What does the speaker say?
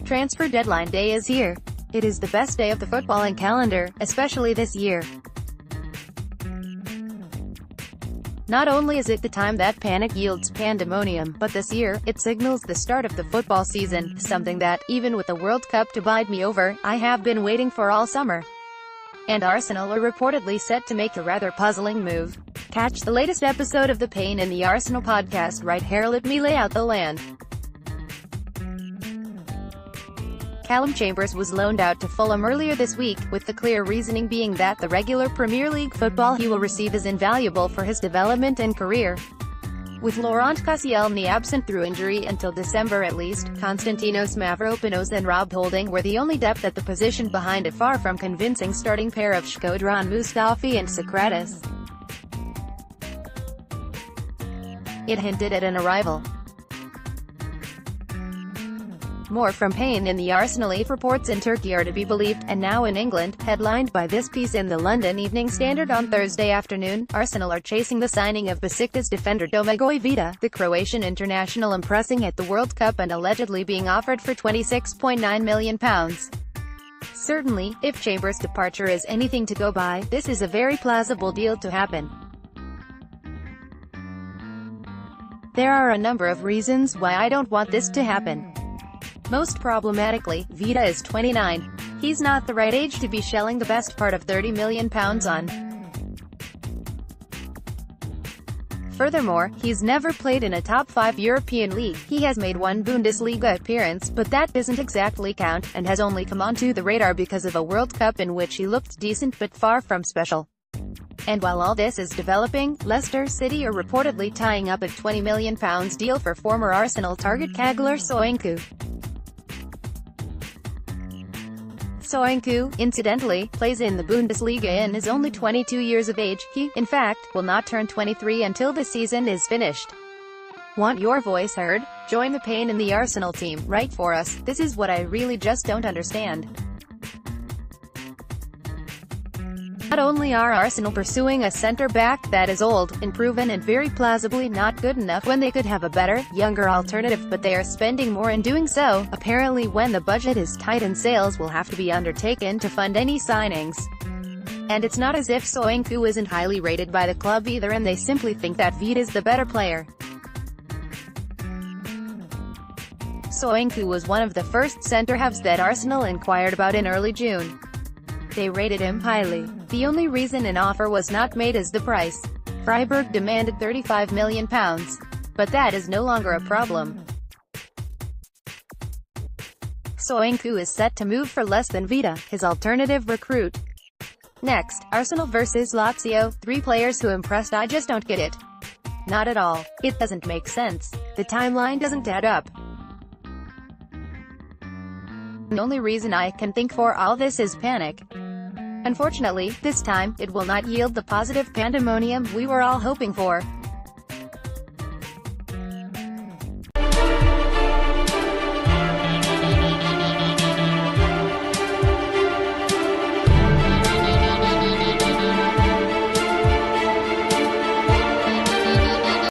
Transfer deadline day is here. It is the best day of the footballing calendar, especially this year. Not only is it the time that panic yields pandemonium, but this year, it signals the start of the football season, something that, even with the World Cup to bide me over, I have been waiting for all summer. And Arsenal are reportedly set to make a rather puzzling move. Catch the latest episode of the Pain in the Arsenal podcast right here. Let me lay out the land. Calum Chambers was loaned out to Fulham earlier this week, with the clear reasoning being that the regular Premier League football he will receive is invaluable for his development and career. With Laurent Koscielny absent through injury until December at least, Konstantinos Mavropanos and Rob Holding were the only depth at the position behind a far from convincing starting pair of Shkodran Mustafi and Socrates. It hinted at an arrival. More from Pain in the Arsenal. If reports in Turkey are to be believed, and now in England, headlined by this piece in the London Evening Standard on Thursday afternoon, Arsenal are chasing the signing of Besiktas defender Domagoj Vida, the Croatian international impressing at the World Cup and allegedly being offered for £26.9 million. Certainly, if Chambers' departure is anything to go by, this is a very plausible deal to happen. There are a number of reasons why I don't want this to happen. Most problematically, Vida is 29. He's not the right age to be shelling the best part of £30 million on. Furthermore, he's never played in a top 5 European league. He has made one Bundesliga appearance, but that doesn't exactly count, and has only come onto the radar because of a World Cup in which he looked decent but far from special. And while all this is developing, Leicester City are reportedly tying up a £20 million deal for former Arsenal target Caglar Soyuncu. Soyuncu, incidentally, plays in the Bundesliga and is only 22 years of age. He, in fact, will not turn 23 until the season is finished. Want your voice heard? Join the Pain in the Arsenal team. Write for us. This is what I really just don't understand. Not only are Arsenal pursuing a centre-back that is old, unproven and very plausibly not good enough when they could have a better, younger alternative, but they are spending more in doing so, apparently when the budget is tight and sales will have to be undertaken to fund any signings. And it's not as if Soyuncu isn't highly rated by the club either, and they simply think that Vida is the better player. Soyuncu was one of the first centre-halves that Arsenal inquired about in early June. They rated him highly. The only reason an offer was not made is the price. Freiburg demanded £35 million. But that is no longer a problem. Soyuncu is set to move for less than Vida, his alternative recruit. Next, Arsenal vs Lazio, 3 players who impressed. I just don't get it. Not at all. It doesn't make sense. The timeline doesn't add up. The only reason I can think for all this is panic. Unfortunately, this time, it will not yield the positive pandemonium we were all hoping for.